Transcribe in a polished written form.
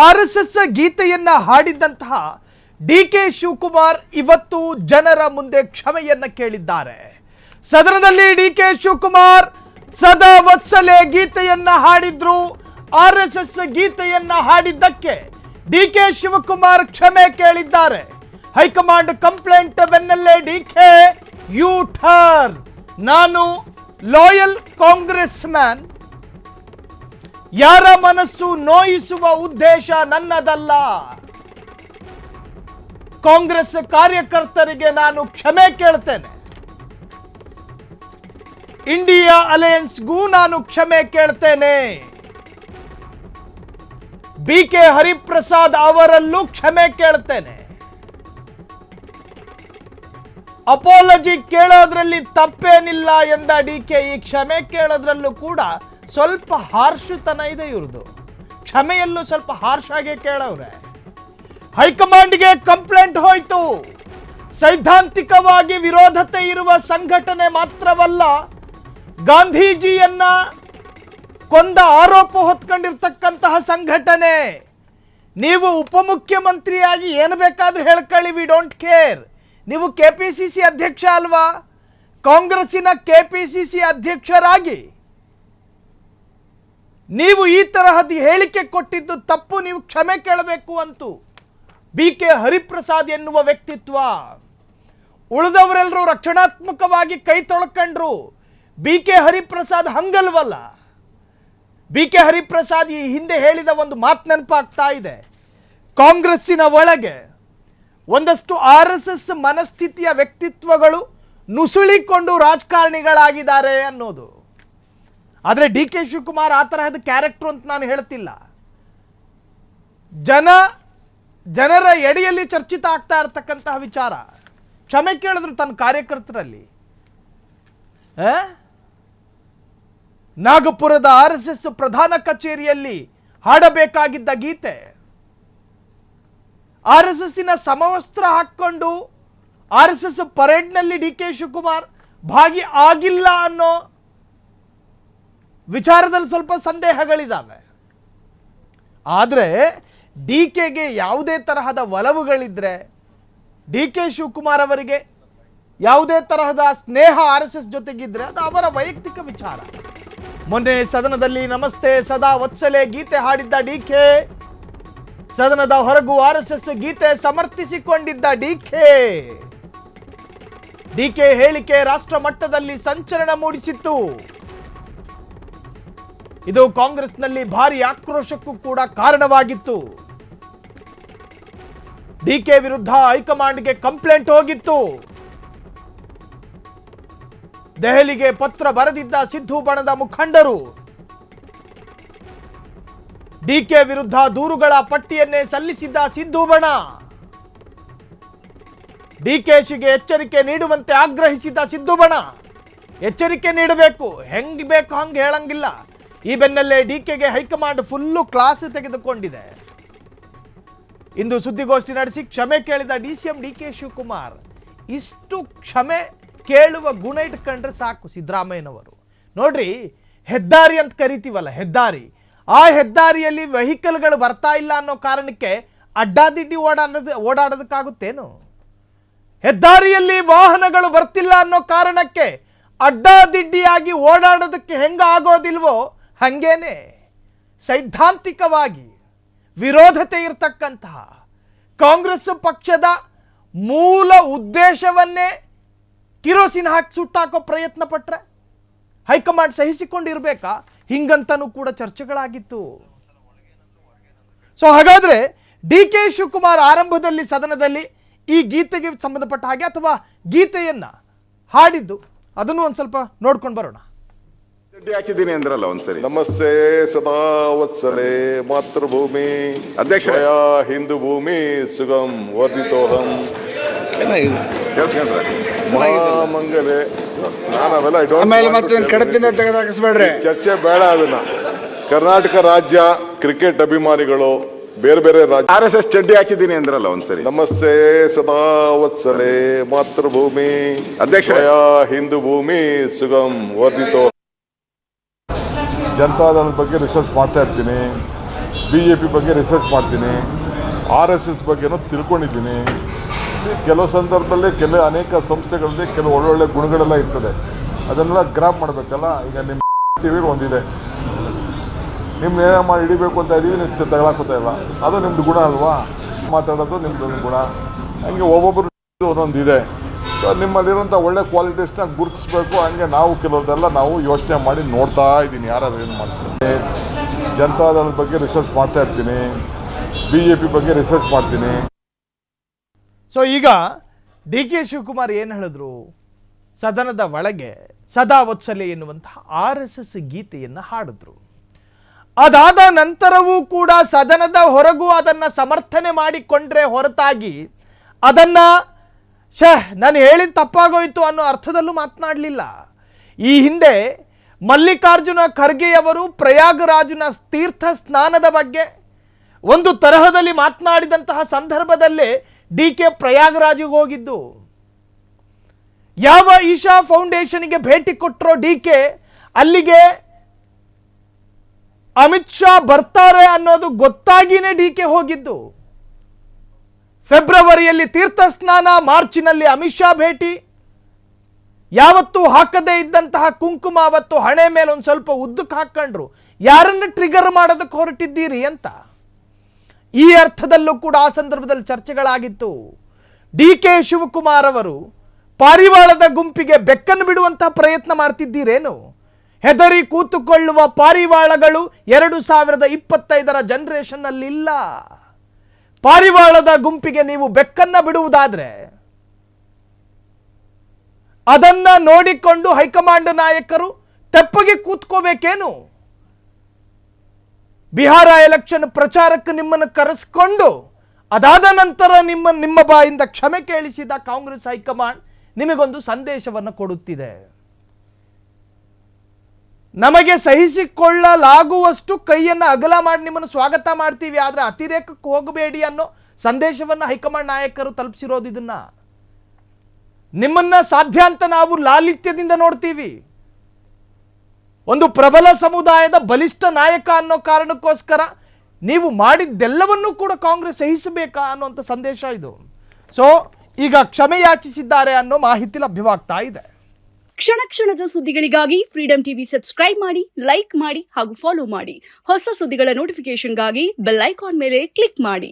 RSS ಗೀತೆಯನ್ನ ಹಾಡಿದಂತಹ DK Shivakumar ಇವತ್ತು ಜನರ ಮುಂದೆ ಕ್ಷಮೆಯನ್ನ ಕೇಳಿದ್ದಾರೆ. ಸದನದಲ್ಲಿ ಡಿಕೆ ಶಿವಕುಮಾರ್ ಸದಾ ವತ್ಸಲೆ ಗೀತೆಯನ್ನ ಹಾಡಿದ್ರು. RSS ಗೀತೆಯನ್ನ ಹಾಡಿದ್ದಕ್ಕೆ ಡಿಕೆ ಶಿವಕುಮಾರ್ ಕ್ಷಮೆ ಕೇಳಿದ್ದಾರೆ. ಹೈಕಮಾಂಡ್ ಕಂಪ್ಲೇಂಟ್ ಬೆನ್ನಲ್ಲೇ ಡಿಕೆ ಯು ಟರ್ನ್. ನಾನು ಲಾಯಲ್ ಕಾಂಗ್ರೆಸ್ ಮ್ಯಾನ್, ಯಾರ ಮನಸ್ಸು ನೋಯಿಸುವ ಉದ್ದೇಶ ನನ್ನದಲ್ಲ. ಕಾಂಗ್ರೆಸ್ ಕಾರ್ಯಕರ್ತರಿಗೆ ನಾನು ಕ್ಷಮೆ ಕೇಳ್ತೇನೆ. ಇಂಡಿಯಾ ಅಲಯನ್ಸ್ಗೂ ನಾನು ಕ್ಷಮೆ ಕೇಳ್ತೇನೆ. BK ಹರಿಪ್ರಸಾದ್ ಅವರಲ್ಲೂ ಕ್ಷಮೆ ಕೇಳ್ತೇನೆ. ಅಪಾಲಜಿ ಕೇಳೋದ್ರಲ್ಲಿ ತಪ್ಪೇನಿಲ್ಲ ಎಂದ ಡಿಕೆ ಈ ಕ್ಷಮೆ ಕೇಳೋದ್ರಲ್ಲೂ ಕೂಡ ಸ್ವಲ್ಪ ಹಾರ್ಷತನ ಇದೆ ಇವ್ರದು. ಕ್ಷಮೆಯಲ್ಲೂ ಸ್ವಲ್ಪ ಹಾರ್ಷ್ ಆಗಿ ಕೇಳವ್ರೆ. ಹೈಕಮಾಂಡ್ಗೆ ಕಂಪ್ಲೇಂಟ್ ಹೋಯ್ತು. ಸೈದ್ಧಾಂತಿಕವಾಗಿ ವಿರೋಧತೆ ಇರುವ ಸಂಘಟನೆ ಮಾತ್ರವಲ್ಲ, ಗಾಂಧೀಜಿಯನ್ನ ಕೊಂದ ಆರೋಪ ಹೊತ್ಕೊಂಡಿರ್ತಕ್ಕಂತಹ ಸಂಘಟನೆ. ನೀವು ಉಪಮುಖ್ಯಮಂತ್ರಿಯಾಗಿ ಏನು ಬೇಕಾದ್ರೂ ಹೇಳ್ಕೊಳ್ಳಿ, ವಿ ಡೋಂಟ್ ಕೇರ್. ನೀವು KPCC ಅಧ್ಯಕ್ಷ ಅಲ್ವಾ? ಕಾಂಗ್ರೆಸ್ಸಿನ KPCC ಅಧ್ಯಕ್ಷರಾಗಿ ನೀವು ಈ ತರಹದ ಹೇಳಿಕೆ ಕೊಟ್ಟಿದ್ದು ತಪ್ಪು, ನೀವು ಕ್ಷಮೆ ಕೇಳಬೇಕು ಅಂತು BK ಹರಿಪ್ರಸಾದ್ ಎನ್ನುವ ವ್ಯಕ್ತಿತ್ವ. ಉಳಿದವರೆಲ್ಲರೂ ರಕ್ಷಣಾತ್ಮಕವಾಗಿ ಕೈ ತೊಳ್ಕೊಂಡ್ರು. BK ಹರಿಪ್ರಸಾದ್ ಹಂಗಲ್ವಲ್ಲ. BK ಹರಿಪ್ರಸಾದ್ ಈ ಹಿಂದೆ ಹೇಳಿದ ಒಂದು ಮಾತು ನೆನಪಾಗ್ತಾ ಇದೆ. ಕಾಂಗ್ರೆಸ್ಸಿನ ಒಳಗೆ ಒಂದಷ್ಟು RSS ಮನಸ್ಥಿತಿಯ ವ್ಯಕ್ತಿತ್ವಗಳು ನುಸುಳಿಕೊಂಡು ರಾಜಕಾರಣಿಗಳಾಗಿದ್ದಾರೆ ಅನ್ನೋದು. ಆದರೆ DK ಶಿವಕುಮಾರ್ ಆ ತರಹದ ಕ್ಯಾರೆಕ್ಟರ್ ಅಂತ ನಾನು ಹೇಳ್ತಿಲ್ಲ. ಜನರ ಎಡೆಯಲ್ಲಿ ಚರ್ಚಿತ ಆಗ್ತಾ ಇರತಕ್ಕಂತಹ ವಿಚಾರ. ಕ್ಷಮೆ ಕೇಳಿದ್ರು ತನ್ನ ಕಾರ್ಯಕರ್ತರಲ್ಲಿ. ನಾಗಪುರದ RSS ಪ್ರಧಾನ ಕಚೇರಿಯಲ್ಲಿ ಹಾಡಬೇಕಾಗಿದ್ದ ಗೀತೆ, RSSನ ಸಮವಸ್ತ್ರ ಹಾಕ್ಕೊಂಡು RSS ಪರೇಡ್ನಲ್ಲಿ DK ಶಿವಕುಮಾರ್ ಭಾಗಿ ಆಗಿಲ್ಲ ಅನ್ನೋ ವಿಚಾರದಲ್ಲಿ ಸ್ವಲ್ಪ ಸಂದೇಹಗಳಿದ್ದಾವೆ. ಆದರೆ DKಗೆ ಯಾವುದೇ ತರಹದ ಒಲವುಗಳಿದ್ರೆ, DK ಶಿವಕುಮಾರ್ ಅವರಿಗೆ ಯಾವುದೇ ತರಹದ ಸ್ನೇಹ RSS ಜೊತೆಗಿದ್ರೆ ಅದು ಅವರ ವೈಯಕ್ತಿಕ ವಿಚಾರ. ಮೊನ್ನೆ ಸದನದಲ್ಲಿ ನಮಸ್ತೆ ಸದಾ ವತ್ಸಲೆ ಗೀತೆ ಹಾಡಿದ್ದ DK, ಸದನದ ಹೊರಗೂ RSS ಗೀತೆ ಸಮರ್ಥಿಸಿಕೊಂಡಿದ್ದ DK ಹೇಳಿಕೆ ರಾಷ್ಟ್ರ ಮಟ್ಟದಲ್ಲಿ ಸಂಚಲನ ಮೂಡಿಸಿತ್ತು. ಇದು ಕಾಂಗ್ರೆಸ್ನಲ್ಲಿ ಭಾರಿ ಆಕ್ರೋಶಕ್ಕೂ ಕೂಡ ಕಾರಣವಾಗಿತ್ತು. DK ವಿರುದ್ಧ ಹೈಕಮಾಂಡ್ಗೆ ಕಂಪ್ಲೇಂಟ್ ಹೋಗಿತ್ತು. ದೆಹಲಿಗೆ ಪತ್ರ ಬರೆದಿದ್ದ ಸಿದ್ದು ಬಣದ ಮುಖಂಡರು DK ವಿರುದ್ಧ ದೂರುಗಳ ಪಟ್ಟಿಯನ್ನೇ ಸಲ್ಲಿಸಿದ್ದ ಸಿದ್ದು ಬಣ DKಶಿಗೆ ಎಚ್ಚರಿಕೆ ನೀಡುವಂತೆ ಆಗ್ರಹಿಸಿದ ಸಿದ್ದು ಬಣ. ಎಚ್ಚರಿಕೆ ನೀಡಬೇಕು, ಹೆಂಗ್ ಬೇಕು ಹಂಗೆ ಹೇಳಂಗಿಲ್ಲ. ಈ ಬೆನ್ನಲ್ಲೇ DKಗೆ ಹೈಕಮಾಂಡ್ ಫುಲ್ಲು ಕ್ಲಾಸ್ ತೆಗೆದುಕೊಂಡಿದೆ. ಇಂದು ಸುದ್ದಿಗೋಷ್ಠಿ ನಡೆಸಿ ಕ್ಷಮೆ ಕೇಳಿದ DCM DK ಶಿವಕುಮಾರ್. ಇಷ್ಟು ಕ್ಷಮೆ ಕೇಳುವ ಗುಣ ಇಟ್ಕೊಂಡ್ರೆ ಸಾಕು ಸಿದ್ದರಾಮಯ್ಯನವರು. ನೋಡ್ರಿ, ಹೆದ್ದಾರಿ ಅಂತ ಕರಿತೀವಲ್ಲ, ಹೆದ್ದಾರಿ, ಆ ಹೆದ್ದಾರಿಯಲ್ಲಿ ವೆಹಿಕಲ್ಗಳು ಬರ್ತಾ ಇಲ್ಲ ಅನ್ನೋ ಕಾರಣಕ್ಕೆ ಅಡ್ಡಾದಿಡ್ಡಿ ಓಡಾಡೋದಕ್ಕಾಗುತ್ತೇನು? ಹೆದ್ದಾರಿಯಲ್ಲಿ ವಾಹನಗಳು ಬರ್ತಿಲ್ಲ ಅನ್ನೋ ಕಾರಣಕ್ಕೆ ಅಡ್ಡಾದಿಡ್ಡಿಯಾಗಿ ಓಡಾಡೋದಕ್ಕೆ ಹೆಂಗ ಆಗೋದಿಲ್ವೋ ಹಂಗೇನೆ ಸೈದ್ಧಾಂತಿಕವಾಗಿ ವಿರೋಧತೆ ಇರತಕ್ಕಂತಹ ಕಾಂಗ್ರೆಸ್ ಪಕ್ಷದ ಮೂಲ ಉದ್ದೇಶವನ್ನೇ ಕಿರೋಸಿನ್ ಹಾಕಿ ಸುಟ್ಟಾಕೋ ಪ್ರಯತ್ನ ಪಟ್ರೆ ಹೈಕಮಾಂಡ್ ಸಹಿಸಿಕೊಂಡಿರ್ಬೇಕಾ? ಹಿಂಗಂತನೂ ಕೂಡ ಚರ್ಚೆಗಳಾಗಿತ್ತು. ಸೊ ಹಾಗಾದ್ರೆ DK ಶಿವಕುಮಾರ್ ಆರಂಭದಲ್ಲಿ ಸದನದಲ್ಲಿ ಈ ಗೀತೆಗೆ ಸಂಬಂಧಪಟ್ಟ ಹಾಗೆ ಅಥವಾ ಗೀತೆಯನ್ನ ಹಾಡಿದ್ದು ಅದನ್ನು ಒಂದ್ ಸ್ವಲ್ಪ ನೋಡ್ಕೊಂಡು ಬರೋಣ. ಹಾಕಿದ್ದೀನಿ ಅಂದ್ರಲ್ಲ ಒಂದ್ಸರಿ. ನಮಸ್ತೆ ಸದಾ ವತ್ಸಲೆ ಮಾತೃಭೂಮಿ ಅಧ್ಯಕ್ಷ ಹಿಂದೂ ಭೂಮಿ ಸುಗಂ ವರ್ಧಿತೋಹಂ ಮಹಾಮಂಗಲೆ. ಚರ್ಚೆ ಬೇಡ. ಅದನ್ನ ಕರ್ನಾಟಕ ರಾಜ್ಯ ಕ್ರಿಕೆಟ್ ಅಭಿಮಾನಿಗಳು ಬೇರೆ ಬೇರೆ ರಾಜ್ಯ RSS ಚಡ್ಡಿ ಹಾಕಿದ್ದೀನಿ ಅಂದ್ರಲ್ಲ ಒಂದ್ಸರಿ. ನಮಸ್ತೆ ಸದಾ ವತ್ಸಲೆ ಮಾತೃಭೂಮಿ ಅಧ್ಯಕ್ಷ ಹಿಂದೂ ಭೂಮಿ ಸುಗಂ ವರ್ಧಿತೋ. ಜನತಾದಳದ ಬಗ್ಗೆ ರಿಸರ್ಚ್ ಮಾಡ್ತಾ ಇರ್ತೀನಿ. BJP ಬಗ್ಗೆ ರಿಸರ್ಚ್ ಮಾಡ್ತೀನಿ, RSS ಬಗ್ಗೆನೂ ತಿಳ್ಕೊಂಡಿದ್ದೀನಿ. ಕೆಲವು ಸಂದರ್ಭದಲ್ಲಿ ಅನೇಕ ಸಂಸ್ಥೆಗಳಲ್ಲಿ ಕೆಲವು ಒಳ್ಳೊಳ್ಳೆ ಗುಣಗಳೆಲ್ಲ ಇರ್ತದೆ, ಅದನ್ನೆಲ್ಲ ಗ್ರಾಪ್ ಮಾಡಬೇಕಲ್ಲ. ಈಗ ನಿಮ್ಮ ಟಿವಿಲಿ ಒಂದಿದೆ, ನಿಮ್ಮ ಏನೋ ಮಾಡಿ ಹಿಡಿಬೇಕು ಅಂತ ಇದ್ದೀವಿ, ನೀವು ತಗೊಳಕೋತಾ ಇಲ್ಲ, ಅದು ನಿಮ್ಮದು ಗುಣ ಅಲ್ವಾ? ಮಾತಾಡೋದು ನಿಮ್ಮದೊಂದು ಗುಣ. ಹಂಗೆ ಒಬ್ಬೊಬ್ಬರು ಒಂದೊಂದಿದೆ. ಸೊ ನಿಮ್ಮಲ್ಲಿರೋಂಥ ಒಳ್ಳೆ ಕ್ವಾಲಿಟೀಸ್ನ ಗುರುತಿಸ್ಬೇಕು. ಹಂಗೆ ನಾವು ಕೆಲವ್ರದೆಲ್ಲ ನಾವು ಯೋಚನೆ ಮಾಡಿ ನೋಡ್ತಾ ಇದ್ದೀನಿ, ಯಾರು ಏನು ಮಾಡ್ತೀನಿ. ಜನತಾದಳದ ಬಗ್ಗೆ ರಿಸರ್ಚ್ ಮಾಡ್ತಾ ಇರ್ತೀನಿ, BJP ಬಗ್ಗೆ ರಿಸರ್ಚ್ ಮಾಡ್ತೀನಿ. ಸೊ ಈಗ DK ಶಿವಕುಮಾರ್ ಏನು ಹೇಳಿದ್ರು, ಸದನದ ಒಳಗೆ ಸದಾ ವತ್ಸಲೆ ಎನ್ನುವಂತಹ RSS ಗೀತೆಯನ್ನು ಹಾಡಿದ್ರು. ಅದಾದ ನಂತರವೂ ಕೂಡ ಸದನದ ಹೊರಗೂ ಅದನ್ನು ಸಮರ್ಥನೆ ಮಾಡಿಕೊಂಡ್ರೆ ಹೊರತಾಗಿ ಅದನ್ನು ನಾನು ಹೇಳಿದ ತಪ್ಪಾಗೋಯ್ತು ಅನ್ನೋ ಅರ್ಥದಲ್ಲೂ ಮಾತನಾಡಲಿಲ್ಲ. ಈ ಹಿಂದೆ ಮಲ್ಲಿಕಾರ್ಜುನ ಖರ್ಗೆಯವರು ಪ್ರಯಾಗರಾಜ್ನ ತೀರ್ಥ ಸ್ನಾನದ ಬಗ್ಗೆ ಒಂದು ತರಹದಲ್ಲಿ ಮಾತನಾಡಿದಂತಹ ಸಂದರ್ಭದಲ್ಲೇ DK ಪ್ರಯಾಗರಾಜಿಗೆ ಹೋಗಿದ್ದು. ಯಾವ ಈಶಾ ಫೌಂಡೇಶನ್ಗೆ ಭೇಟಿ ಕೊಟ್ಟರೋ DK, ಅಲ್ಲಿಗೆ ಅಮಿತ್ ಶಾ ಬರ್ತಾರೆ ಅನ್ನೋದು ಗೊತ್ತಾಗಿನೇ DK ಹೋಗಿದ್ದು. ಫೆಬ್ರವರಿಯಲ್ಲಿ ತೀರ್ಥ ಸ್ನಾನ, ಮಾರ್ಚಿನಲ್ಲಿ ಅಮಿತ್ ಶಾ ಭೇಟಿ. ಯಾವತ್ತೂ ಹಾಕದೇ ಇದ್ದಂತಹ ಕುಂಕುಮ ಅವತ್ತು ಹಣೆ ಮೇಲೆ ಒಂದು ಸ್ವಲ್ಪ ಉದ್ದಕ್ಕೆ ಹಾಕೊಂಡ್ರು. ಯಾರನ್ನು ಟ್ರಿಗರ್ ಮಾಡೋದಕ್ಕೆ ಹೊರಟಿದ್ದೀರಿ ಅಂತ ಈ ಅರ್ಥದಲ್ಲೂ ಕೂಡ ಆ ಸಂದರ್ಭದಲ್ಲಿ ಚರ್ಚೆಗಳಾಗಿತ್ತು. DK ಶಿವಕುಮಾರ್ ಅವರು ಪಾರಿವಾಳದ ಗುಂಪಿಗೆ ಬೆಕ್ಕನ್ನು ಬಿಡುವಂತಹ ಪ್ರಯತ್ನ ಮಾಡ್ತಿದ್ದೀರೇನು? ಹೆದರಿ ಕೂತುಕೊಳ್ಳುವ ಪಾರಿವಾಳಗಳು 2025 ಜನರೇಷನ್ನಲ್ಲಿ ಇಲ್ಲ. ಪಾರಿವಾಳದ ಗುಂಪಿಗೆ ನೀವು ಬೆಕ್ಕನ್ನ ಬಿಡುವುದಾದ್ರೆ ಅದನ್ನ ನೋಡಿಕೊಂಡು ಹೈಕಮಾಂಡ್ ನಾಯಕರು ತೆಪ್ಪಗೆ ಕೂತ್ಕೋಬೇಕೇನು? ಬಿಹಾರ ಎಲೆಕ್ಷನ್ ಪ್ರಚಾರಕ್ಕೆ ನಿಮ್ಮನ್ನು ಕರೆಸಿಕೊಂಡು ಅದಾದ ನಂತರ ನಿಮ್ಮ ಬಾಯಿಂದ ಕ್ಷಮೆ ಕೇಳಿಸಿದ ಕಾಂಗ್ರೆಸ್ ಹೈಕಮಾಂಡ್ ನಿಮಗೊಂದು ಸಂದೇಶವನ್ನು ಕೊಡುತ್ತಿದೆ. ನಮಗೆ ಸಹಿಸಿಕೊಳ್ಳಲಾಗುವಷ್ಟು ಕೈಯನ್ನು ಅಗಲ ಮಾಡಿ ನಿಮ್ಮನ್ನು ಸ್ವಾಗತ ಮಾಡ್ತೀವಿ, ಆದರೆ ಅತಿರೇಕಕ್ಕೆ ಹೋಗಬೇಡಿ ಅನ್ನೋ ಸಂದೇಶವನ್ನು ಹೈಕಮಾಂಡ್ ನಾಯಕರು ತಲುಪಿಸಿರೋದು. ಇದನ್ನ ನಿಮ್ಮನ್ನ ಸಾಧ್ಯ ಅಂತ ನಾವು ಲಾಲಿತ್ಯದಿಂದ ನೋಡ್ತೀವಿ. ಒಂದು ಪ್ರಬಲ ಸಮುದಾಯದ ಬಲಿಷ್ಠ ನಾಯಕ ಅನ್ನೋ ಕಾರಣಕ್ಕೋಸ್ಕರ ನೀವು ಮಾಡಿದ್ದೆಲ್ಲವನ್ನೂ ಕೂಡ ಕಾಂಗ್ರೆಸ್ ಸಹಿಸಬೇಕಾ ಅನ್ನುವಂಥ ಸಂದೇಶ ಇದು. ಸೊ ಈಗ ಕ್ಷಮೆ ಯಾಚಿಸಿದ್ದಾರೆ ಅನ್ನೋ ಮಾಹಿತಿ ಲಭ್ಯವಾಗ್ತಾ ಇದೆ. ಕ್ಷಣ ಕ್ಷಣದ ಸುದ್ದಿಗಳಿಗಾಗಿ ಫ್ರೀಡಂ ಟಿವಿ ಸಬ್ಸ್ಕ್ರೈಬ್ ಮಾಡಿ, ಲೈಕ್ ಮಾಡಿ ಹಾಗೂ ಫಾಲೋ ಮಾಡಿ. ಹೊಸ ಸುದ್ದಿಗಳ ನೋಟಿಫಿಕೇಶನ್ಗಾಗಿ ಬೆಲ್ ಐಕಾನ್ ಮೇಲೆ ಕ್ಲಿಕ್ ಮಾಡಿ.